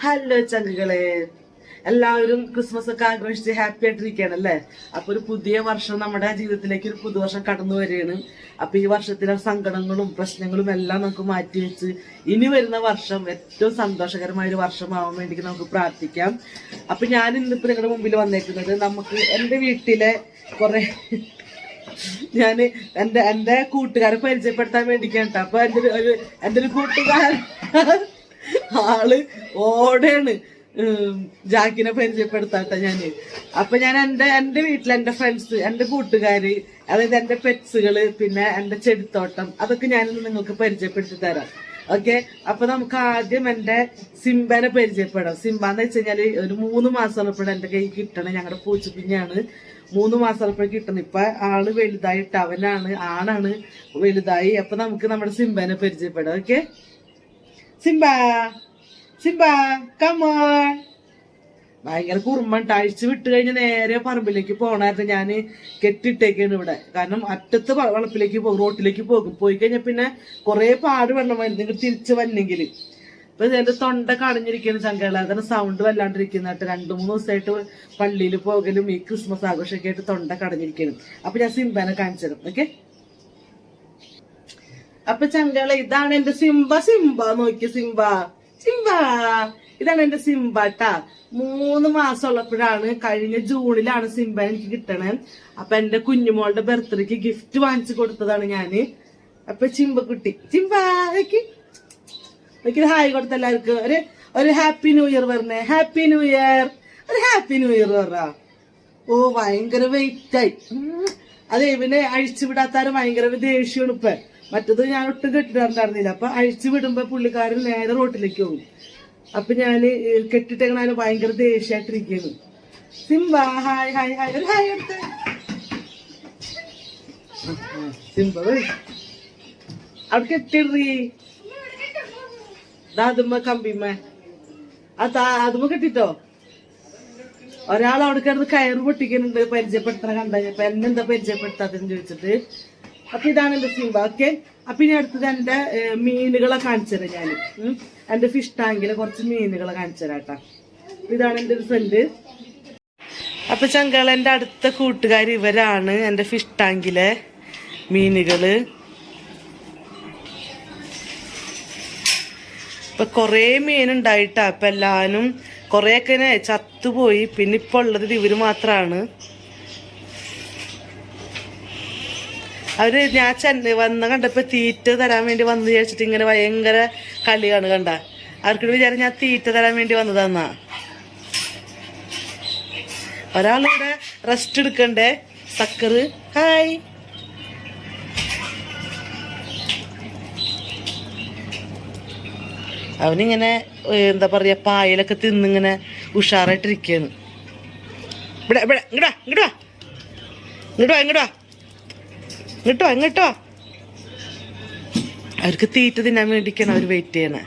Hello ചങ്കുകളെ, എല്ലാവരും Christmas ഒക്കെ ആഘോഷിച്ച് ഹാപ്പി ആയിട്ടിരിക്കുകയാണല്ലേ. അപ്പൊ ഒരു പുതിയ വർഷം നമ്മുടെ ജീവിതത്തിലേക്ക് ഒരു പുതുവർഷം കടന്നു വരികയാണ്. അപ്പൊ ഈ വർഷത്തിലെ സങ്കടങ്ങളും പ്രശ്നങ്ങളും എല്ലാം നമുക്ക് മാറ്റിവെച്ച് ഇനി വരുന്ന വർഷം ഏറ്റവും സന്തോഷകരമായ ഒരു വർഷമാവാൻ വേണ്ടി നമുക്ക് പ്രാർത്ഥിക്കാം. അപ്പൊ ഞാൻ ഇന്നിപ്പോ നിങ്ങളുടെ മുമ്പിൽ വന്നേക്കുന്നത് നമുക്ക് എന്റെ വീട്ടിലെ കുറെ ഞാന് എന്റെ കൂട്ടുകാരെ പരിചയപ്പെടുത്താൻ വേണ്ടിക്കാണ്. അപ്പൊ എന്റെ ഒരു കൂട്ടുകാരൻ ആള് ഓടെയാണ് ജാക്കിനെ പരിചയപ്പെടുത്താട്ടെ ഞാന്. അപ്പൊ ഞാൻ എന്റെ വീട്ടിൽ എന്റെ ഫ്രണ്ട്സ്, എന്റെ കൂട്ടുകാര്, അതായത് എന്റെ പെറ്റ്സുകള്, പിന്നെ എന്റെ ചെടിത്തോട്ടം, അതൊക്കെ ഞാനിന്ന് നിങ്ങൾക്ക് പരിചയപ്പെടുത്തി തരാം. ഓക്കെ, അപ്പൊ നമുക്ക് ആദ്യം എന്റെ സിംബനെ പരിചയപ്പെടാം. സിംബാന്ന് വെച്ച് കഴിഞ്ഞാല് ഒരു 3 മാസം ഉള്ളപ്പോഴും എന്റെ കൈ കിട്ടണം. ഞങ്ങളുടെ പൂച്ചക്കുഞ്ഞാണ്. 3 മാസം ഉള്ളപ്പോഴും കിട്ടണം. ഇപ്പൊ ആള് വലുതായിട്ട് ആണാണ് വലുതായി. അപ്പൊ നമുക്ക് നമ്മുടെ സിംബനെ പരിചയപ്പെടാം. Okay, Simba come on. ഭയങ്കര കുറുമ്പൻ. അഴിച്ചു വിട്ട് കഴിഞ്ഞ് നേരെ പറമ്പിലേക്ക് പോകണായിരുന്നു. ഞാൻ കെട്ടിട്ടേക്കാണ് ഇവിടെ. കാരണം അറ്റത്ത് വളപ്പിലേക്ക് പോകും, റോട്ടിലേക്ക് പോകും. പോയി കഴിഞ്ഞാൽ പിന്നെ കുറെ പാട് വെള്ളമായിരുന്നു നിങ്ങൾ തിരിച്ചു വന്നെങ്കിൽ. ഇപ്പൊ എന്റെ തൊണ്ട കടഞ്ഞിരിക്കുന്ന ചങ്കള, അതിന് സൗണ്ട് വല്ലാണ്ടിരിക്കുന്നായിട്ട് 2-3 ദിവസമായിട്ട് പള്ളിയിൽ പോകലും ഈ ക്രിസ്മസ് ആഘോഷമൊക്കെ ആയിട്ട് തൊണ്ട കടഞ്ഞിരിക്കണം. അപ്പൊ ഞാൻ സിംബനെ കാണിച്ചു തരും. ഓക്കെ, അപ്പൊ ചങ്കള ഇതാണ് എന്റെ സിംബ നോക്കി. സിംബ ഇതാണ് എന്റെ സിംബാട്ടാ. 3 മാസം ഉള്ളപ്പോഴാണ്, കഴിഞ്ഞ ജൂണിലാണ് സിംബ എനിക്ക് കിട്ടണേ. അപ്പൊ എന്റെ കുഞ്ഞുമോളുടെ ബർത്ത്ഡേക്ക് ഗിഫ്റ്റ് വാങ്ങിച്ചു കൊടുത്തതാണ് ഞാന്. അപ്പൊ ചിമ്പക്കുട്ടി ചിമ്പാക്ക് ഹായ് കൊടുത്ത എല്ലാവർക്കും ഒരു ഹാപ്പി ന്യൂ ഇയർ പറഞ്ഞേ. ഹാപ്പി ന്യൂ ഇയർ, ഒരു ഹാപ്പി ന്യൂ ഇയർ പറ. ഓ ഭയങ്കര വെയിറ്റ് ആയി. അതെ, ഇവനെ അഴിച്ചുവിടാത്താരും ഭയങ്കര ദേഷ്യമാണ്. ഇപ്പൊ മറ്റത് ഞാൻ ഒട്ടും കെട്ടിടാറുണ്ടായിരുന്നില്ല. അപ്പൊ അഴിച്ചു വിടുമ്പോ പുള്ളിക്കാരൻ നേരെ റോട്ടിലേക്ക് പോകും. അപ്പൊ ഞാന് കെട്ടിട്ടേക്കണ ഭയങ്കര ദേഷ്യായിട്ടിരിക്കുന്നു. സിംബ ഹായ് ഹായ് ഹായ്, ഒരു ഹായ് എടുത്ത്. സിംബ അവിടെ കെട്ടിടീ. അതുമ്മ കമ്പിമ്മ അതുമ്മ കെട്ടിട്ടോ. ഒരാൾ അവിടെ കിടന്ന് കയറ് പൊട്ടിക്കുന്നുണ്ട് പരിചയപ്പെടുത്തണ കണ്ടപ്പോ എന്നെന്താ പരിചയപ്പെടുത്താത്തെന്ന് ചോദിച്ചിട്ട്. അപ്പൊ ഇതാണ് എന്റെ സിംബ. ഓക്കെ, അപ്പൊ ഇനി അടുത്തത് എന്റെ മീനുകളെ കാണിച്ചുതരാം. ഞാൻ എന്റെ ഫിഷ് ടാങ്കിലെ കുറച്ച് മീനുകളെ കാണിച്ചുതരാട്ടാ. ഇതാണ് എന്റെ ഒരു ഫ്രണ്ട്. അപ്പൊ ചങ്കള എന്റെ അടുത്ത കൂട്ടുകാർ ഇവരാണ് എന്റെ ഫിഷ് ടാങ്കിലെ മീനുകള്. ഇപ്പൊ കൊറേ മീനുണ്ടായിട്ടാ. അപ്പൊ എല്ലാരും കൊറേയൊക്കെ ചത്തുപോയി. പിന്നെ ഇപ്പൊ ഉള്ളത് ഇവര് മാത്രാണ്. അവര് ഞാൻ വന്ന കണ്ടപ്പോ തീറ്റ തരാൻ വേണ്ടി വന്ന് വിചാരിച്ചിട്ട് ഇങ്ങനെ ഭയങ്കര കളിയാണ് കണ്ട. അവർക്കിട്ട് വിചാരം ഞാൻ തീറ്റ തരാൻ വേണ്ടി വന്നതാന്നാ. ഒരാളിവിടെ റെസ്റ്റ് എടുക്കണ്ടേ. സക്കറ് ഹായ്. അവനിങ്ങനെ എന്താ പറയാ പായലൊക്കെ തിന്നിങ്ങനെ ഉഷാറായിട്ടിരിക്കുകയാണ്. ഇങ്ങോട്ടോ അവർക്ക് തീറ്റ തിന്നാൻ വേണ്ടിക്കാണ് അവർ വെയിറ്റ് ചെയ്യണേ.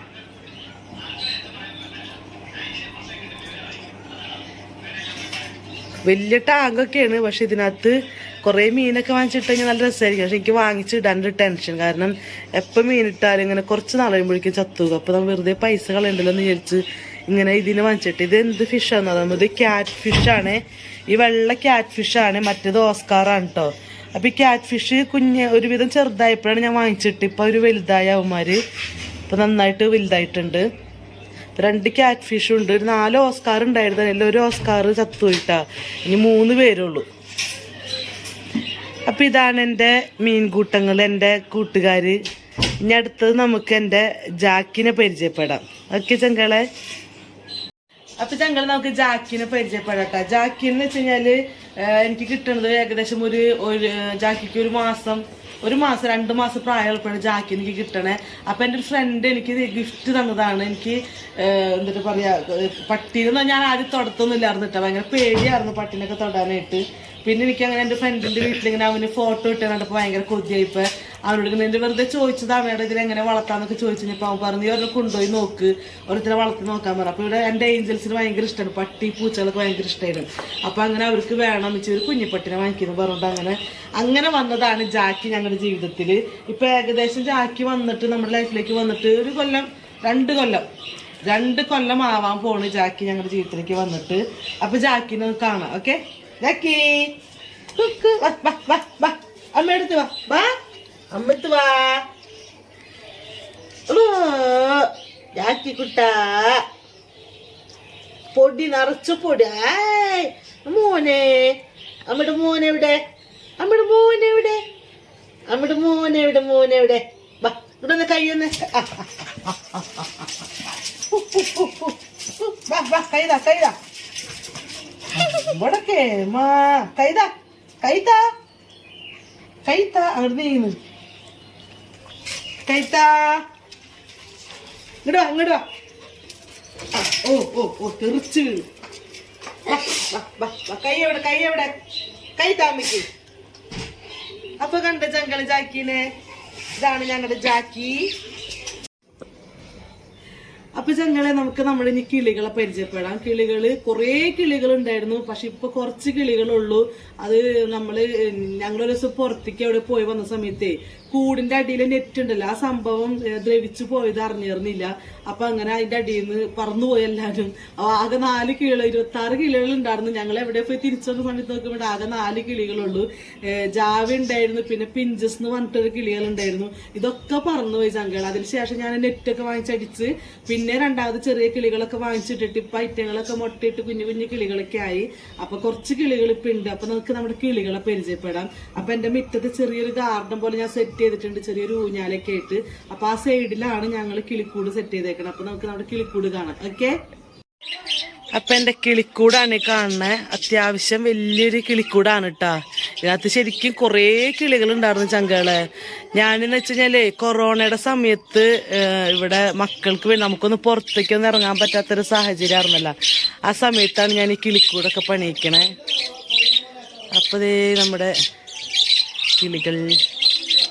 വലിയ ടാങ്കൊക്കെയാണ്. പക്ഷെ ഇതിനകത്ത് കുറെ മീനൊക്കെ വാങ്ങിച്ചിട്ട് കഴിഞ്ഞാൽ നല്ല രസമായിരിക്കും. പക്ഷെ എനിക്ക് വാങ്ങിച്ചിടാനൊരു ടെൻഷൻ. കാരണം എപ്പോൾ മീനിട്ടാലും ഇങ്ങനെ കുറച്ച് നാൾ കഴിയുമ്പോഴേക്കും ചത്തുക. അപ്പൊ നമ്മൾ വെറുതെ പൈസ കളയണ്ടല്ലോ എന്ന് വിചാരിച്ച് ഇങ്ങനെ ഇതിന് വാങ്ങിച്ചിട്ട്. ഇത് എന്ത് ഫിഷാന്ന് പറയുന്നത് ക്യാറ്റ് ഫിഷാണ്. ഈ വെള്ള ക്യാറ്റ് ഫിഷാണ്. മറ്റേത് ഓസ്കാറാണ് കേട്ടോ. അപ്പൊ ഈ ക്യാറ്റ് ഫിഷ് ഒരുവിധം ചെറുതായപ്പോഴാണ് ഞാൻ വാങ്ങിച്ചിട്ട്. ഇപ്പൊ ഒരു വലുതായ അവന്മാര് ഇപ്പൊ നന്നായിട്ട് വലുതായിട്ടുണ്ട്. 2 ക്യാറ്റ് ഫിഷും ഉണ്ട്. ഒരു 4 ഓസ്കാർ ഉണ്ടായിരുന്നു. അതിൽ ഒരു ഓസ്കാർ ചത്തുപോയിട്ടാ. ഇനി 3 പേരുള്ളൂ. അപ്പൊ ഇതാണ് എൻ്റെ മീൻകൂട്ടങ്ങൾ, എൻ്റെ കൂട്ടുകാര്. ഇനി അടുത്തത് നമുക്ക് എൻ്റെ ജാക്കിനെ പരിചയപ്പെടാം. ഓക്കെ ചങ്കളെ. അപ്പൊ ചങ്കളെ നമുക്ക് ജാക്കിനെ പരിചയപ്പെടാം. ജാക്കിന്ന് വെച്ച് കഴിഞ്ഞാല് എനിക്ക് കിട്ടുന്നത് ഏകദേശം ഒരു ജാക്കിക്ക് 1 മാസം 2 മാസം പ്രായമുള്ളപ്പോഴാണ് ജാക്കി എനിക്ക് കിട്ടണേ. അപ്പൊ എൻ്റെ ഒരു ഫ്രണ്ട് എനിക്ക് ഗിഫ്റ്റ് തന്നതാണ്. എനിക്ക് എന്നിട്ട് പറയാ, പട്ടീനെ ഞാൻ ആദ്യം തൊടത്തൊന്നുമില്ലായിരുന്നു കേട്ടോ. ഭയങ്കര പേടിയായിരുന്നു പട്ടീനൊക്കെ തൊടാനായിട്ട്. പിന്നെ എനിക്ക് അങ്ങനെ എൻ്റെ ഫ്രണ്ടിന്റെ വീട്ടിലിങ്ങനെ അവന് ഫോട്ടോ ഇട്ട് കണ്ടപ്പോൾ ഭയങ്കര കൊതിയായിപ്പോ അവനോട് ഇങ്ങനെ എൻ്റെ വെറുതെ ചോദിച്ചതാണ് അവിടെ ഇതിലെങ്ങനെ വളർത്താന്നൊക്കെ ചോദിച്ചപ്പോൾ അവൻ പറഞ്ഞു നീ ഒരെണ്ണം കൊണ്ടുപോയി നോക്ക്, ഓരോരുത്തരെ വളർത്തി നോക്കാൻ പറഞ്ഞു. അപ്പോൾ ഇവിടെ എൻ്റെ ഏഞ്ചൽസിന് ഭയങ്കര ഇഷ്ടമാണ്, പട്ടി പൂച്ചകളൊക്കെ ഭയങ്കര ഇഷ്ടമായിരുന്നു. അപ്പോൾ അങ്ങനെ അവർക്ക് വേണം വെച്ച് ഒരു കുഞ്ഞിപ്പട്ടിനെ വാങ്ങിക്കുന്നു പറഞ്ഞുകൊണ്ട് അങ്ങനെ വന്നതാണ് ജാക്കി ഞങ്ങളുടെ ജീവിതത്തിൽ. ഇപ്പം ഏകദേശം ജാക്കി വന്നിട്ട് നമ്മുടെ ലൈഫിലേക്ക് വന്നിട്ട് 1 കൊല്ലം 2 കൊല്ലം 2 കൊല്ലം ആവാൻ പോണ് ജാക്കി ഞങ്ങളുടെ ജീവിതത്തിലേക്ക് വന്നിട്ട്. അപ്പൊ ജാക്കിനെ കാണാം. ഓക്കെ ജാക്കി, അമ്മയെടുത്ത് വാ, വാ അമ്മടുത്ത് വാ. ജാക്കി കുട്ട പൊടി നിറച്ച പൊടി. മോനെ, അമ്മയുടെ മോനെവിടെ, അമ്മയുടെ മോനെവിടെ, അമ്മയുടെ മോനെവിടെ, മോനെവിടെ? വാ ഇവിടെ ഒന്ന് കൈയൊന്ന് കൈതാ കൈതാ ഇവിടൊക്കെ മാ കൈതാ കൈതാ കൈത്താ അങ്ങോട്ട് നീങ്ങുന്നു. കൈത്താ ഇങ്ങോട്ട് വാ, ഇങ്ങോട്ട് വാ. ഓ ഓ ഓ തെറിച്ച് വീണു. കൈ എവിടെ, കൈ എവിടെ, കൈ താമിക്ക്. അപ്പൊ കണ്ട ചങ്കള് ജാക്കിനെ, ഇതാണ് ഞങ്ങളുടെ ജാക്കി. അപ്പൊ ചങ്ങളെ നമുക്ക് നമ്മുടെ ഇനി കിളികളെ പരിചയപ്പെടാം. കിളികള് കുറേ കിളികൾ ഉണ്ടായിരുന്നു, പക്ഷെ ഇപ്പൊ കുറച്ച് കിളികളുള്ളൂ. അത് ഞങ്ങളൊരു ദിവസം പുറത്തേക്ക് അവിടെ പോയി വന്ന സമയത്തേ കൂടിന്റെ അടിയിൽ നെറ്റ് ഉണ്ടല്ലോ, ആ സംഭവം ദ്രവിച്ചു പോയത് അറിഞ്ഞിരുന്നില്ല. അപ്പൊ അങ്ങനെ അതിന്റെ അടിയിൽ നിന്ന് പറന്നുപോയി എല്ലാവരും. ആകെ 4 കിളികൾ, 26 കിളികൾ ഉണ്ടായിരുന്നു. ഞങ്ങൾ എവിടെ പോയി തിരിച്ചു വന്ന സമയത്ത് നോക്കുമ്പോൾ ആകെ 4 കിളികളുള്ളൂ. ജാവ ഉണ്ടായിരുന്നു, പിന്നെ പിഞ്ചസ് എന്ന് പറഞ്ഞിട്ടൊരു കിളികൾ ഉണ്ടായിരുന്നു. ഇതൊക്കെ പറന്നുപോയി ചങ്കൾ. അതിനുശേഷം ഞാൻ നെറ്റൊക്കെ വാങ്ങിച്ചടിച്ച് പിന്നെ രണ്ടാമത് ചെറിയ കിളികളൊക്കെ വാങ്ങിച്ചിട്ടിട്ട് ഇപ്പൊ ഐറ്റങ്ങളൊക്കെ മുട്ടയിട്ട് കുഞ്ഞു കുഞ്ഞു കിളികളൊക്കെ ആയി. അപ്പൊ കുറച്ച് കിളികൾ ഇപ്പൊ ഉണ്ട്. അപ്പൊ നമുക്ക് നമ്മുടെ കിളികളെ പരിചയപ്പെടാം. അപ്പൊ എന്റെ മുറ്റത്ത് ചെറിയൊരു ഗാർഡൻ പോലെ ഞാൻ സെറ്റ് ചെയ്തിട്ടുണ്ട്, ചെറിയൊരു ഊഞ്ഞാലൊക്കെ ആയിട്ട്. അപ്പൊ ആ സൈഡിലാണ് ഞങ്ങൾ കിളിക്കൂട് സെറ്റ് ചെയ്തേക്കണം. അപ്പൊ നമുക്ക് നമ്മുടെ കിളിക്കൂട് കാണാം. ഓക്കെ, അപ്പൊ എന്റെ കിളിക്കൂടാണ് കാണുന്നത്. അത്യാവശ്യം വലിയൊരു കിളിക്കൂടാണ് കേട്ടാ. ഇതിനകത്ത് ശരിക്കും കുറേ കിളികൾ ഉണ്ടായിരുന്നു ചങ്കളെ. ഞാനെന്ന് വെച്ച് കഴിഞ്ഞാല് കൊറോണയുടെ സമയത്ത് ഇവിടെ മക്കൾക്ക് നമുക്കൊന്ന് പുറത്തേക്കൊന്നും ഇറങ്ങാൻ പറ്റാത്തൊരു സാഹചര്യം ആയിരുന്നല്ലോ. ആ സമയത്താണ് ഞാൻ ഈ കിളിക്കൂടൊക്കെ പണിയിക്കണേ. അപ്പൊ നമ്മുടെ കിളികൾ,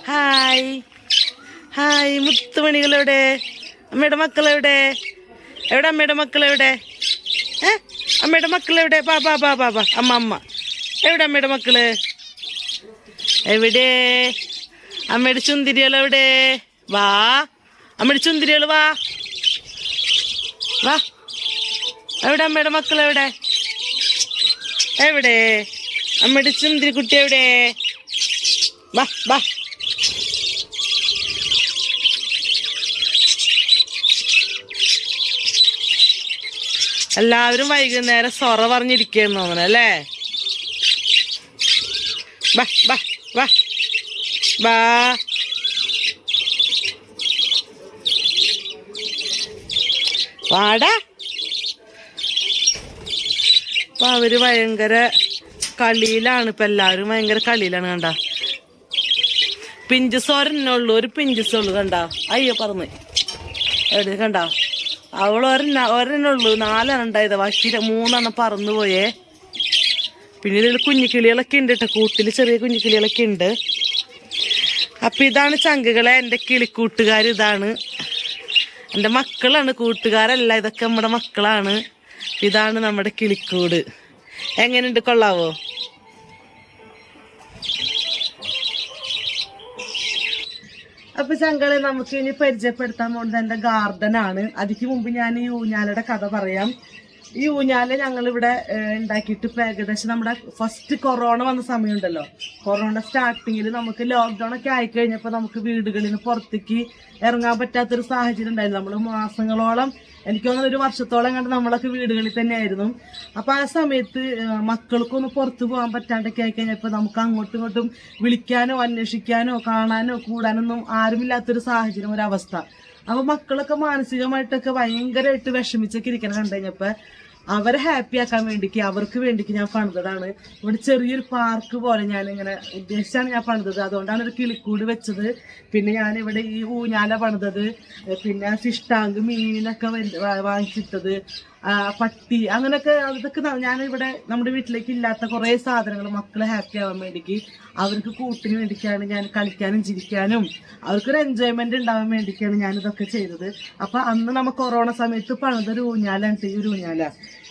ഹായ് ഹായ് മുത്തുമണികളെവിടെ, അമ്മയുടെ മക്കളെവിടെ, എവിടെ അമ്മയുടെ മക്കളെവിടെ, അമ്മയുടെ മക്കളെവിടെ? ബാ ബാ ബാ ബാ ബാ അമ്മ അമ്മ എവിടെ അമ്മയുടെ മക്കള്? എവിടെ അമ്മയുടെ ചുന്തിരികളെവിടെ? വാ അമ്മയുടെ ചുന്തിരികൾ വാ വാ. എവിടെ അമ്മയുടെ മക്കളെവിടെ? എവിടെ അമ്മയുടെ ചുന്തിരി കുട്ടി എവിടെ? വാ വാ. എല്ലാവരും വൈകുന്നേരം സൊറ പറഞ്ഞിരിക്കുന്നു തോന്നണ അല്ലേ? വാ വാ വാ വാ. വാടാ. അപ്പൊ അവര് ഭയങ്കര കളിയിലാണ്. ഇപ്പൊ എല്ലാവരും ഭയങ്കര കളിയിലാണ്. കണ്ട പിഞ്ചസ് ഒരെണ്ണുള്ളൂ, ഒരു പിഞ്ചസ് ഉള്ളു. കണ്ട അയ്യോ പറന്ന് എവിടെ കണ്ട? അവൾ ഒരെണ്ണുള്ളൂ, 4 ഉണ്ടായത്, ബാക്കി 3 പറന്നു പോയേ. പിന്നെ ഇതിൽ കുഞ്ഞിക്കിളികളൊക്കെ ഉണ്ട് കേട്ടോ, കൂട്ടില് ചെറിയ കുഞ്ഞിക്കിളികളൊക്കെ ഉണ്ട്. അപ്പൊ ഇതാണ് ചങ്കുകളെ എൻ്റെ കിളിക്കൂട്ടുകാർ. ഇതാണ് എൻ്റെ മക്കളാണ്, കൂട്ടുകാരല്ല. ഇതൊക്കെ നമ്മുടെ മക്കളാണ്. ഇതാണ് നമ്മുടെ കിളിക്കൂട്. എങ്ങനെയുണ്ട്, കൊള്ളാവോ? അപ്പൊ ചങ്കളെ നമുക്ക് ഇനി പരിചയപ്പെടുത്താൻ പോകുന്നത് എന്റെ ഗാർഡൻ ആണ്. അതിക്ക് മുമ്പ് ഞാൻ ഈ ഊഞ്ഞാലയുടെ കഥ പറയാം. ഈ ഊഞ്ഞാല ഞങ്ങളിവിടെ ഉണ്ടാക്കിയിട്ട് ഇപ്പൊ ഏകദേശം നമ്മുടെ ഫസ്റ്റ് കൊറോണ വന്ന സമയമുണ്ടല്ലോ, കൊറോണ സ്റ്റാർട്ടിങ്ങിൽ നമുക്ക് ലോക്ക്ഡൌൺ ഒക്കെ ആയിക്കഴിഞ്ഞപ്പോൾ നമുക്ക് വീടുകളിൽ നിന്ന് പുറത്തേക്ക് ഇറങ്ങാൻ പറ്റാത്തൊരു സാഹചര്യം ഉണ്ടായിരുന്നു. നമ്മൾ മാസങ്ങളോളം, എനിക്ക് തോന്നുന്നു 1 വർഷത്തോളം കണ്ട് നമ്മളൊക്കെ വീടുകളിൽ തന്നെയായിരുന്നു. അപ്പൊ ആ സമയത്ത് മക്കൾക്കൊന്ന് പുറത്തു പോകാൻ പറ്റാണ്ടൊക്കെ ആയിക്കഴിഞ്ഞപ്പോൾ നമുക്ക് അങ്ങോട്ടും ഇങ്ങോട്ടും വിളിക്കാനോ അന്വേഷിക്കാനോ കാണാനോ കൂടാനൊന്നും ആരുമില്ലാത്തൊരു സാഹചര്യം, ഒരവസ്ഥ. അപ്പൊ മക്കളൊക്കെ മാനസികമായിട്ടൊക്കെ ഭയങ്കരമായിട്ട് വിഷമിച്ചൊക്കെ ഇരിക്കണം കണ്ടു കഴിഞ്ഞപ്പോ അവരെ ഹാപ്പി ആക്കാൻ വേണ്ടിക്ക്, അവർക്ക് വേണ്ടിക്ക് ഞാൻ പണിതതാണ്. ഇവിടെ ചെറിയൊരു പാർക്ക് പോലെ ഞാൻ ഇങ്ങനെ ഉദ്ദേശിച്ചാണ് ഞാൻ പണിതത്. അതുകൊണ്ടാണ് ഒരു കിളിക്കൂട് വെച്ചത്. പിന്നെ ഞാൻ ഇവിടെ ഈ ഊഞ്ഞാല പണിതത്, പിന്നെ ഫിഷ് ടാങ്ക്, മീനിനൊക്കെ വാങ്ങിച്ചിട്ടത്, പട്ടി, അങ്ങനെയൊക്കെ. അതൊക്കെ ഞാനിവിടെ നമ്മുടെ വീട്ടിലേക്ക് ഇല്ലാത്ത കുറേ സാധനങ്ങൾ മക്കളെ ഹാപ്പി ആവാൻ വേണ്ടിക്ക്, അവർക്ക് കൂട്ടിന് വേണ്ടിക്കാണ് ഞാൻ കളിക്കാനും ചിരിക്കാനും അവർക്കൊരു എൻജോയ്മെന്റ് ഉണ്ടാവാൻ വേണ്ടിക്കാണ് ഞാൻ ഇതൊക്കെ ചെയ്തത്. അപ്പൊ അന്ന് നമ്മ കൊറോണ സമയത്ത് പണിതൊരു ഊഞ്ഞാലാണ് ഈ ഒരു ഊഞ്ഞാല.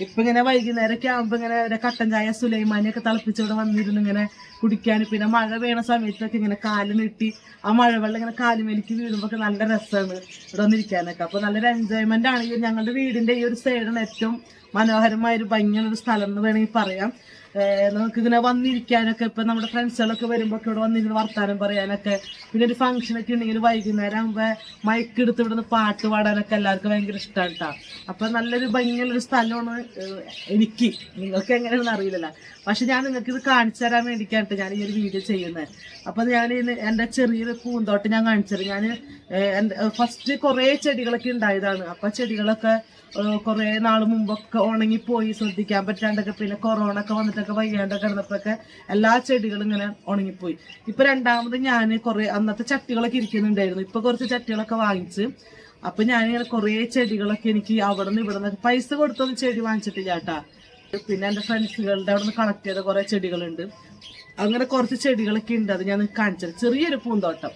ഇപ്പൊ ഇങ്ങനെ വൈകുന്നേരമൊക്കെ ആകുമ്പോ ഇങ്ങനെ കട്ടൻ ചായ സുലൈമാനിയൊക്കെ തിളപ്പിച്ചിവിടെ വന്നിരുന്നു ഇങ്ങനെ കുടിക്കാൻ. പിന്നെ മഴ പെയ്യണ സമയത്തൊക്കെ ഇങ്ങനെ കാല് നീട്ടി ആ മഴവെള്ളം ഇങ്ങനെ കാലുമേലേക്ക് വീഴുമ്പോ നല്ല രസമാണ് ഇവിടെ വന്നിരിക്കാനൊക്കെ. അപ്പൊ നല്ലൊരു എൻജോയ്മെന്റ് ആണ്. ഞങ്ങളുടെ വീടിന്റെ ഈ ഒരു സൈഡാണ് ഏറ്റവും മനോഹരമായ ഒരു ഭംഗിയുള്ള ഒരു സ്ഥലം എന്ന് വേണമെങ്കിൽ പറയാം. നമുക്ക് ഇങ്ങനെ വന്നിരിക്കാനൊക്കെ ഇപ്പൊ നമ്മുടെ ഫ്രണ്ട്സുകളൊക്കെ വരുമ്പോ ഇവിടെ വന്നിരുന്ന് വർത്താനം പറയാനൊക്കെ, പിന്നെ ഒരു ഫംഗ്ഷനൊക്കെ ഉണ്ടെങ്കിൽ വൈകുന്നേരം ആകുമ്പോ മൈക്ക് എടുത്ത് ഇവിടുന്ന് പാട്ട് പാടാനൊക്കെ എല്ലാവർക്കും ഭയങ്കര ഇഷ്ടമാണ് കേട്ടോ. അപ്പൊ നല്ലൊരു ഭംഗിയുള്ളൊരു സ്ഥലമാണ് എനിക്ക്. നിങ്ങൾക്ക് എങ്ങനെയാണെന്ന് അറിയില്ലല്ലോ, പക്ഷെ ഞാൻ നിങ്ങൾക്ക് ഇത് കാണിച്ചു തരാൻ വേണ്ടിയിട്ടാണ് ഞാൻ ഈ ഒരു വീഡിയോ ചെയ്യുന്നത്. അപ്പൊ ഞാൻ എൻ്റെ ചെറിയൊരു പൂന്തോട്ടം ഞാൻ കാണിച്ചത്. ഞാൻ ഫസ്റ്റ് കുറേ ചെടികളൊക്കെ ഉണ്ടായതാണ്. അപ്പൊ ചെടികളൊക്കെ കുറെ നാൾ മുമ്പൊക്കെ ഉണങ്ങിപ്പോയി, ശ്രദ്ധിക്കാൻ പറ്റാണ്ടൊക്കെ. പിന്നെ കൊറോണ ഒക്കെ വന്നിട്ടൊക്കെ വയ്യാണ്ടൊക്കെ കിടന്നപ്പോഴൊക്കെ എല്ലാ ചെടികളും ഇങ്ങനെ ഉണങ്ങിപ്പോയി. ഇപ്പൊ രണ്ടാമത് ഞാൻ കുറെ അന്നത്തെ ചട്ടികളൊക്കെ ഇരിക്കുന്നുണ്ടായിരുന്നു. ഇപ്പൊ കുറച്ച് ചട്ടികളൊക്കെ വാങ്ങിച്ച് അപ്പൊ ഞാനിങ്ങനെ കുറെ ചെടികളൊക്കെ എനിക്ക് അവിടെ നിന്ന് ഇവിടെ നിന്ന് പൈസ കൊടുത്തൊന്നും ചെടി വാങ്ങിച്ചിട്ടില്ല കേട്ടാ. പിന്നെ എൻ്റെ ഫ്രണ്ട്സുകളുടെ അവിടെ നിന്ന് കളക്ട് ചെയ്ത കുറെ ചെടികളുണ്ട്. അങ്ങനെ കുറച്ച് ചെടികളൊക്കെ ഉണ്ട്. അത് ഞാൻ കാണിച്ചത് ചെറിയൊരു പൂന്തോട്ടം.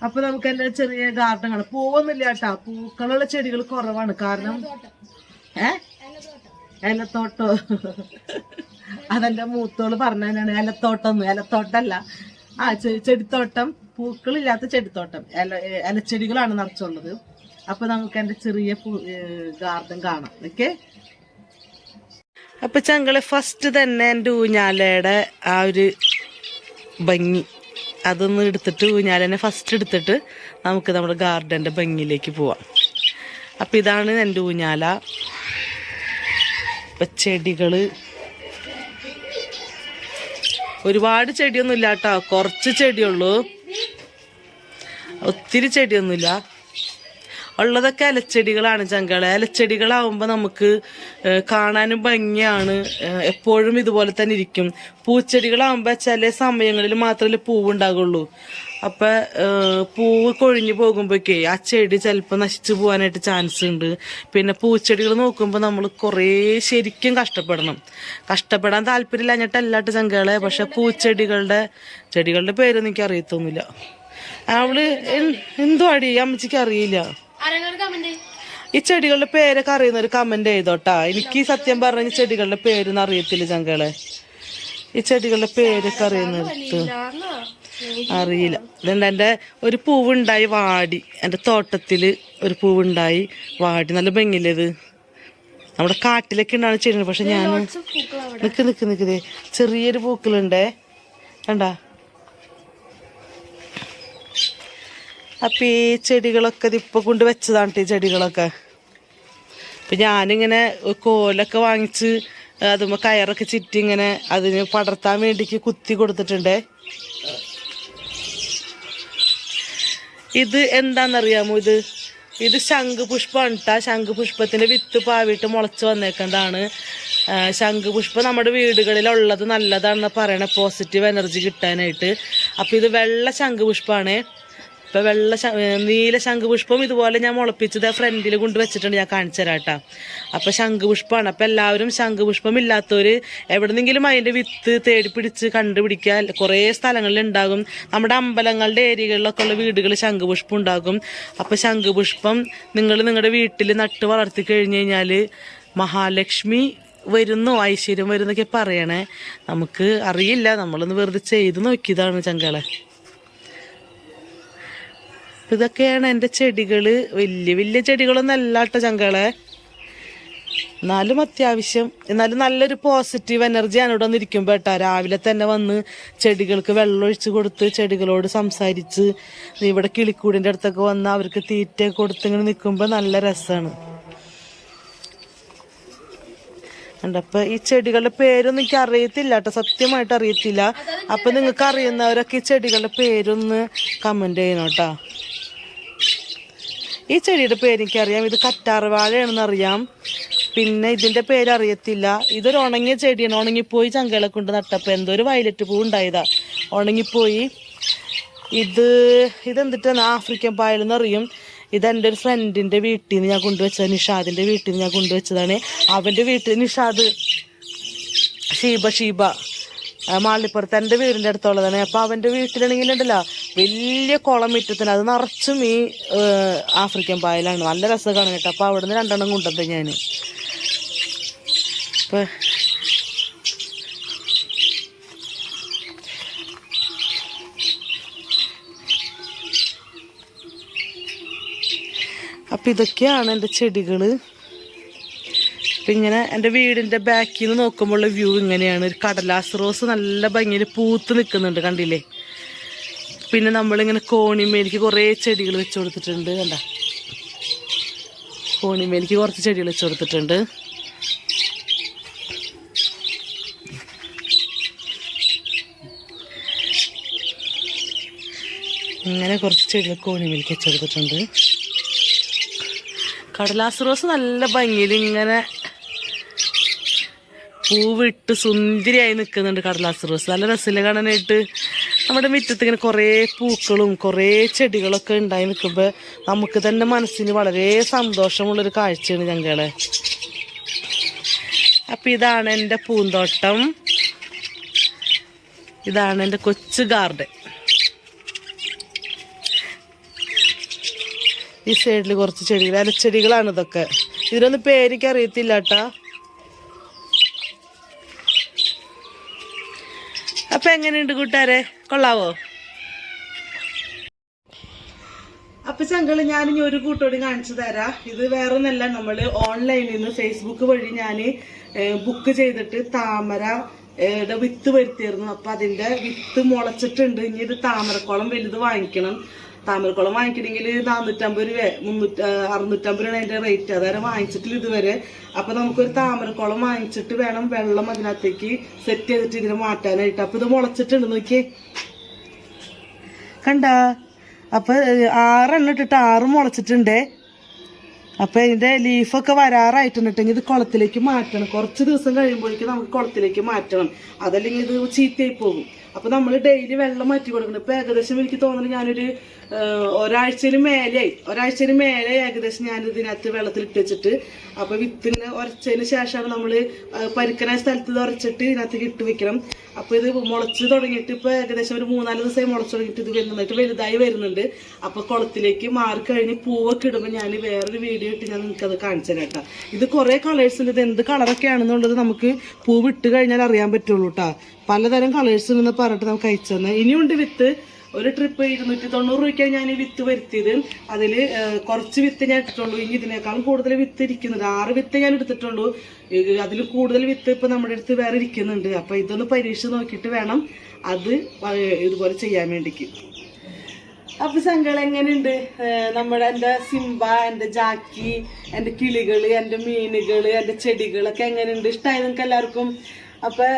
അപ്പൊ നമുക്ക് എന്റെ ചെറിയ ഗാർഡൻ ആണ്. പൂവൊന്നുമില്ല കേട്ടാ, പൂക്കളുള്ള ചെടികൾ കുറവാണ്. കാരണം ഏലത്തോട്ടോ അതെന്റെ മൂത്തോള് പറഞ്ഞാണ് ഏലത്തോട്ടം. ഏലത്തോട്ടല്ല, ചെടിത്തോട്ടം, പൂക്കളില്ലാത്ത ചെടിത്തോട്ടം. ഇലച്ചെടികളാണ് നിറച്ചുള്ളത്. അപ്പൊ നമുക്ക് എന്റെ ചെറിയ ഗാർഡൻ കാണാം. ഓക്കെ. അപ്പൊ ചങ്കളെ ഫസ്റ്റ് തന്നെ എൻ്റെ ഊഞ്ഞാലയുടെ ആ ഒരു ഭംഗി അതൊന്ന് എടുത്തിട്ട് ഊഞ്ഞാലനെ ഫസ്റ്റ് എടുത്തിട്ട് നമുക്ക് നമ്മുടെ ഗാർഡൻ്റെ ഭംഗിയിലേക്ക് പോവാം. അപ്പം ഇതാണ് എൻ്റെ ഊഞ്ഞാല. ഇപ്പം ചെടികൾ ഒരുപാട് ചെടിയൊന്നുമില്ല കേട്ടോ, കുറച്ച് ചെടിയുള്ളൂ, ഒത്തിരി ചെടിയൊന്നുമില്ല. ഉള്ളതൊക്കെ ഇലച്ചെടികളാണ് ചങ്കളെ. ഇലച്ചെടികളാവുമ്പോൾ നമുക്ക് കാണാനും ഭംഗിയാണ്, എപ്പോഴും ഇതുപോലെ തന്നെ ഇരിക്കും. പൂച്ചെടികളാവുമ്പോൾ ചില സമയങ്ങളിൽ മാത്രമല്ലേ പൂവുണ്ടാകുള്ളൂ. അപ്പം പൂവ് കൊഴിഞ്ഞു പോകുമ്പോഴേക്കേ ആ ചെടി ചിലപ്പോൾ നശിച്ചു പോകാനായിട്ട് ചാൻസ് ഉണ്ട്. പിന്നെ പൂച്ചെടികൾ നോക്കുമ്പോൾ നമ്മൾ കുറേ ശരിക്കും കഷ്ടപ്പെടാൻ താല്പര്യമില്ലാഞ്ഞിട്ടല്ലാട്ട് ചങ്കളെ. പക്ഷെ ചെടികളുടെ പേരൊന്നും എനിക്ക് അറിയത്തൊന്നുമില്ല. അവള് എന്തോ അടി അമ്മച്ചിക്ക് അറിയില്ല. ഈ ചെടികളുടെ പേരൊക്കെ അറിയുന്ന ഒരു കമന്റ് ചെയ്തോട്ടാ. എനിക്ക് സത്യം പറഞ്ഞ ചെടികളുടെ പേരൊന്നും അറിയത്തില്ല ചങ്കളെ. ഈ ചെടികളുടെ പേരൊക്കെ അറിയുന്നിടത്ത് അറിയില്ല. ഇതെന്താ എൻ്റെ ഒരു പൂവുണ്ടായി വാടി, എൻ്റെ തോട്ടത്തില് ഒരു പൂവുണ്ടായി വാടി. നല്ല ഭംഗിയില്ലേ ഇത്? നമ്മുടെ കാട്ടിലൊക്കെ ഉണ്ടാണ് ചെടി. പക്ഷെ ഞാൻ നിക്കുന്നേ ചെറിയൊരു പൂക്കളുണ്ടേ, കണ്ടാ? അപ്പം ഈ ചെടികളൊക്കെ ഇതിപ്പോൾ കൊണ്ട് വെച്ചതാണ് ഈ ചെടികളൊക്കെ. അപ്പം ഞാനിങ്ങനെ കോലൊക്കെ വാങ്ങിച്ച് അതുമ്പോൾ കയറൊക്കെ ചുറ്റി ഇങ്ങനെ അതിന് പടർത്താൻ വേണ്ടിക്ക് കുത്തി കൊടുത്തിട്ടുണ്ടേ. ഇത് എന്താണെന്നറിയാമോ? ഇത് ശംഖുപുഷ്പമാണ് കേട്ടോ. ശംഖുപുഷ്പത്തിൻ്റെ വിത്ത് പാവിട്ട് മുളച്ച് വന്നേക്കുന്നതാണ്. ശംഖുപുഷ്പം നമ്മുടെ വീടുകളിലുള്ളത് നല്ലതാണെന്ന് പറയണേ, പോസിറ്റീവ് എനർജി കിട്ടാനായിട്ട്. അപ്പം ഇത് വെള്ള ശംഖുപുഷ്പമാണ്. ഇപ്പം നീല ശംഖുപുഷ്പം ഇതുപോലെ ഞാൻ മുളപ്പിച്ചത് ഫ്രണ്ടിൽ കൊണ്ട് വെച്ചിട്ടുണ്ട്, ഞാൻ കാണിച്ചു തരാം കേട്ടോ. അപ്പം ശംഖുപുഷ്പമാണ്. അപ്പം എല്ലാവരും ശംഖുപുഷ്പം ഇല്ലാത്തവർ എവിടെന്നെങ്കിലും അതിൻ്റെ വിത്ത് തേടി പിടിച്ച് കണ്ടുപിടിക്കാൻ കുറേ സ്ഥലങ്ങളിൽ ഉണ്ടാകും. നമ്മുടെ അമ്പലങ്ങളുടെ ഏരിയകളിലൊക്കെ ഉള്ള വീടുകളിൽ ശംഖുപുഷ്പം ഉണ്ടാകും. അപ്പം ശംഖുപുഷ്പം നിങ്ങളുടെ വീട്ടിൽ നട്ട് വളർത്തി കഴിഞ്ഞ് കഴിഞ്ഞാൽ മഹാലക്ഷ്മി വരുന്നു, ഐശ്വര്യം വരുന്നൊക്കെ പറയണേ. നമുക്ക് അറിയില്ല, നമ്മളൊന്ന് വെറുതെ ചെയ്ത് നോക്കിയതാണ് ചങ്കളെ. ഇതൊക്കെയാണ് എൻ്റെ ചെടികൾ. വലിയ ചെടികളൊന്നും അല്ല കേട്ടോ ചങ്കളെ, എന്നാലും അത്യാവശ്യം. എന്നാലും നല്ലൊരു പോസിറ്റീവ് എനർജിയാണ് ഇവിടെ വന്നിരിക്കുമ്പോൾ കേട്ടോ. രാവിലെ തന്നെ വന്ന് ചെടികൾക്ക് വെള്ളം ഒഴിച്ച് കൊടുത്ത് ചെടികളോട് സംസാരിച്ച് ഇവിടെ കിളിക്കൂടിൻ്റെ അടുത്തൊക്കെ വന്ന് അവർക്ക് തീറ്റ കൊടുത്ത് ഇങ്ങനെ നിൽക്കുമ്പോൾ നല്ല രസമാണ്. അപ്പം ഈ ചെടികളുടെ പേരൊന്നും എനിക്ക് അറിയത്തില്ല കേട്ടോ, സത്യമായിട്ട് അറിയത്തില്ല. അപ്പം നിങ്ങൾക്ക് അറിയുന്നവരൊക്കെ ഈ ചെടികളുടെ പേരൊന്ന് കമൻറ്റ് ചെയ്യണം കേട്ടോ. ഈ ചെടിയുടെ പേര് എനിക്കറിയാം, ഇത് കറ്റാർവാഴയാണെന്ന് അറിയാം. പിന്നെ ഇതിൻ്റെ പേരറിയത്തില്ല. ഇതൊരു ഉണങ്ങിയ ചെടിയാണ്, ഉണങ്ങിപ്പോയി ചങ്കകളെ കൊണ്ട് നട്ടപ്പോൾ എന്തോ ഒരു വയലറ്റ് പൂ ഉണ്ടായതാ, ഉണങ്ങിപ്പോയി. ഇതെന്തിട്ടാണ് ആഫ്രിക്കൻ പായലെന്ന് അറിയും. ഇതെൻ്റെ ഒരു ഫ്രണ്ടിൻ്റെ വീട്ടിൽ നിന്ന് ഞാൻ കൊണ്ടുവച്ചത്, നിഷാദിൻ്റെ വീട്ടിൽ നിന്ന് ഞാൻ കൊണ്ടുവച്ചതാണ്. അവൻ്റെ വീട്ടിൽ നിഷാദ് ഷീബ മാളിപ്പുറത്ത് എൻ്റെ വീടിൻ്റെ അടുത്തുള്ളതാണ്. അപ്പോൾ അവൻ്റെ വീട്ടിലാണെങ്കിലുണ്ടല്ലോ വലിയ കുളം മുറ്റത്തിന്, അത് നിറച്ചും ഈ ആഫ്രിക്കൻ പായലാണ്. നല്ല രസമാണ് കേട്ടോ. അപ്പോൾ അവിടെ നിന്ന് 2 കൊണ്ടുവന്നത് ഞാൻ. അപ്പം ഇതൊക്കെയാണ് എൻ്റെ ചെടികൾ. അപ്പം ഇങ്ങനെ എൻ്റെ വീടിൻ്റെ ബാക്കിൽ നിന്ന് നോക്കുമ്പോൾ വ്യൂ ഇങ്ങനെയാണ്. ഒരു കടലാസ് റോസ് നല്ല ഭംഗിയിൽ പൂത്ത് നിൽക്കുന്നുണ്ട്, കണ്ടില്ലേ. പിന്നെ നമ്മളിങ്ങനെ കോണിമേലേക്ക് കുറേ ചെടികൾ വെച്ച് കൊടുത്തിട്ടുണ്ട്, കണ്ട. കോണിമേലേക്ക് കുറച്ച് ചെടികൾ വെച്ച് കൊടുത്തിട്ടുണ്ട്. ഇങ്ങനെ കുറച്ച് ചെടികൾ കോണിമേലേക്ക് വെച്ച് കൊടുത്തിട്ടുണ്ട്. കടലാസ് റോസ് നല്ല ഭംഗിയിൽ ഇങ്ങനെ പൂവിട്ട് സുന്ദരിയായി നിൽക്കുന്നുണ്ട്. കടലാസ് റോസ് നല്ല രസമില്ല കാണാനായിട്ട്. നമ്മുടെ മുറ്റത്ത് ഇങ്ങനെ കുറേ പൂക്കളും കുറേ ചെടികളൊക്കെ ഉണ്ടായി നിൽക്കുമ്പോൾ നമുക്ക് തന്നെ മനസ്സിന് വളരെ സന്തോഷമുള്ളൊരു കാഴ്ചയാണ് ഞങ്ങളെ. അപ്പം ഇതാണ് എൻ്റെ പൂന്തോട്ടം, ഇതാണ് എൻ്റെ കൊച്ചു ഗാർഡൻ. ഈ സൈഡിൽ കുറച്ച് ചെടികൾ, ഇലച്ചെടികളാണ് ഇതൊക്കെ. ഇതിനൊന്നും പേരിക്ക് അറിയത്തില്ല കേട്ടാ. അപ്പം എങ്ങനെയുണ്ട് കൂട്ടുകാരെ, കൊള്ളാവോ? അപ്പം ചങ്കള് ഞാനിനി ഒരു കൂട്ടോടി കാണിച്ചു തരാം. ഇത് വേറെ ഒന്നല്ല, നമ്മൾ ഓൺലൈനിൽ നിന്ന് ഫേസ്ബുക്ക് വഴി ഞാൻ ബുക്ക് ചെയ്തിട്ട് താമര വിത്ത് വരുത്തിയിരുന്നു. അപ്പം അതിൻ്റെ വിത്ത് മുളച്ചിട്ടുണ്ട്. ഇനി ഇത് താമരക്കുളം വലുത് വാങ്ങിക്കണം. താമരക്കുളം വാങ്ങിക്കണമെങ്കിൽ 450 രൂപ 650 രൂപയാണ് അതിൻ്റെ റേറ്റ്. അതുവരെ വാങ്ങിച്ചിട്ടില്ല ഇതുവരെ. അപ്പം നമുക്കൊരു താമരക്കുളം വാങ്ങിച്ചിട്ട് വേണം വെള്ളം അതിനകത്തേക്ക് സെറ്റ് ചെയ്തിട്ട് ഇതിനെ മാറ്റാനായിട്ട്. അപ്പം ഇത് മുളച്ചിട്ടുണ്ട്, നോക്കിയേ, കണ്ട. അപ്പം 6 ഇട്ടിട്ട് 6 മുളച്ചിട്ടുണ്ടേ. അപ്പം ഇതിൻ്റെ ലീഫൊക്കെ വരാറായിട്ടുണ്ടെങ്കിൽ ഇത് കുളത്തിലേക്ക് മാറ്റണം. കുറച്ച് ദിവസം കഴിയുമ്പോഴേക്കും നമുക്ക് കുളത്തിലേക്ക് മാറ്റണം, അതല്ലെങ്കിൽ ഇത് ചീത്തയായി പോകും. അപ്പം നമ്മൾ ഡെയിലി വെള്ളം മാറ്റി കൊടുക്കണം. ഇപ്പം ഏകദേശം എനിക്ക് തോന്നുന്നത് ഞാനൊരു ഒരാഴ്ചയിൽ മേലെ ഏകദേശം ഞാൻ ഇതിനകത്ത് വെള്ളത്തിൽ ഇട്ട് വെച്ചിട്ട്, അപ്പോൾ വിത്തിന് ഉരച്ചതിന് ശേഷമാണ് നമ്മൾ പരിക്കനായ സ്ഥലത്ത് ഇത് ഉരച്ചിട്ട് ഇതിനകത്തേക്ക് ഇട്ട് വെക്കണം. അപ്പോൾ ഇത് മുളച്ച് തുടങ്ങിയിട്ട് ഇപ്പോൾ ഏകദേശം ഒരു 3-4 ദിവസമായി മുളച്ച് തുടങ്ങിയിട്ട് ഇത് വരുന്നതായിട്ട് വലുതായി വരുന്നുണ്ട്. അപ്പോൾ കുളത്തിലേക്ക് മാറി കഴിഞ്ഞ് പൂവൊക്കെ ഇടുമ്പോൾ ഞാൻ വേറൊരു വീഡിയോ ഇട്ട് ഞാൻ നിങ്ങൾക്കത് കാണിച്ചു തരാം കേട്ടോ. ഇത് കുറേ കളേഴ്സ് ഉണ്ട്. ഇത് എന്ത് കളറൊക്കെ ആണെന്നുള്ളത് നമുക്ക് പൂവിട്ട് കഴിഞ്ഞാൽ അറിയാൻ പറ്റുള്ളൂ കേട്ടോ. പലതരം കളേഴ്സ് ഉണ്ടെന്ന് പറഞ്ഞിട്ട് നമുക്ക് അയച്ചു തന്നെ. ഇനിയുണ്ട് വിത്ത്. ഒരു ട്രിപ്പ് 290 രൂപയ്ക്കാണ് ഞാൻ ഈ വിത്ത് വരുത്തിയത്. അതിൽ കുറച്ച് വിത്ത് ഞാൻ ഇട്ടിട്ടുള്ളൂ. ഇനി ഇതിനേക്കാളും കൂടുതൽ വിത്ത് ഇരിക്കുന്നുണ്ട്. 6 വിത്ത് ഞാൻ എടുത്തിട്ടുള്ളൂ. അതിൽ കൂടുതൽ വിത്ത് ഇപ്പം നമ്മുടെ അടുത്ത് വേറെ ഇരിക്കുന്നുണ്ട്. അപ്പം ഇതൊന്ന് പരീക്ഷിച്ച് നോക്കിയിട്ട് വേണം അത് ഇതുപോലെ ചെയ്യാൻ വേണ്ടിക്ക്. അപ്പം സംഘങ്ങൾ എങ്ങനെയുണ്ട്? എൻ്റെ സിംബ, എൻ്റെ ജാക്കി, എൻ്റെ കിളികൾ, എൻ്റെ മീനുകൾ, എൻ്റെ ചെടികളൊക്കെ എങ്ങനെയുണ്ട്? ഇഷ്ടമായി നിങ്ങൾക്ക് എല്ലാവർക്കും? അപ്പം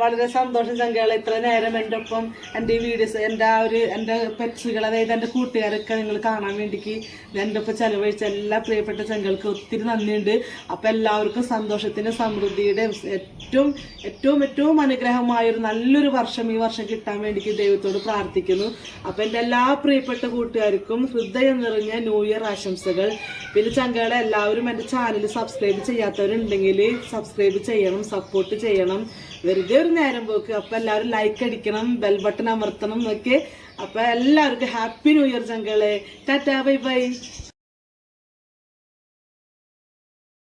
വളരെ സന്തോഷം ചങ്കളെ, ഇത്ര നേരം എൻ്റെ ഒപ്പം എൻ്റെ ഈ വീഡിയോസ്, എൻ്റെ പെറ്റ്സുകൾ, അതായത് എൻ്റെ കൂട്ടുകാരൊക്കെ നിങ്ങൾ കാണാൻ വേണ്ടിക്ക് എൻ്റെ ഒപ്പം ചെലവഴിച്ച എല്ലാ പ്രിയപ്പെട്ട ചങ്കൾക്ക് ഒത്തിരി നന്ദിയുണ്ട്. അപ്പം എല്ലാവർക്കും സന്തോഷത്തിൻ്റെ സമൃദ്ധിയുടെ ഏറ്റവും അനുഗ്രഹമായൊരു നല്ലൊരു വർഷം ഈ വർഷം കിട്ടാൻ വേണ്ടിക്ക് ദൈവത്തോട് പ്രാർത്ഥിക്കുന്നു. അപ്പം എൻ്റെ എല്ലാ പ്രിയപ്പെട്ട കൂട്ടുകാർക്കും ഹൃദയം നിറഞ്ഞ ന്യൂ ഇയർ ആശംസകൾ. പിന്നെ ചങ്കളെ എല്ലാവരും എൻ്റെ ചാനൽ സബ്സ്ക്രൈബ് ചെയ്യാത്തവരുണ്ടെങ്കിൽ സബ്സ്ക്രൈബ് ചെയ്യണം, സപ്പോർട്ട് ചെയ്യണം. വെറുതെ ഒരു നേരം പോക്ക്. അപ്പൊ എല്ലാവരും ലൈക്ക് അടിക്കണം, ബെൽ ബട്ടൺ അമർത്തണം എന്നൊക്കെ. അപ്പൊ എല്ലാവർക്കും ഹാപ്പി ന്യൂ ഇയർ ചങ്കളെ. Tata, bye by.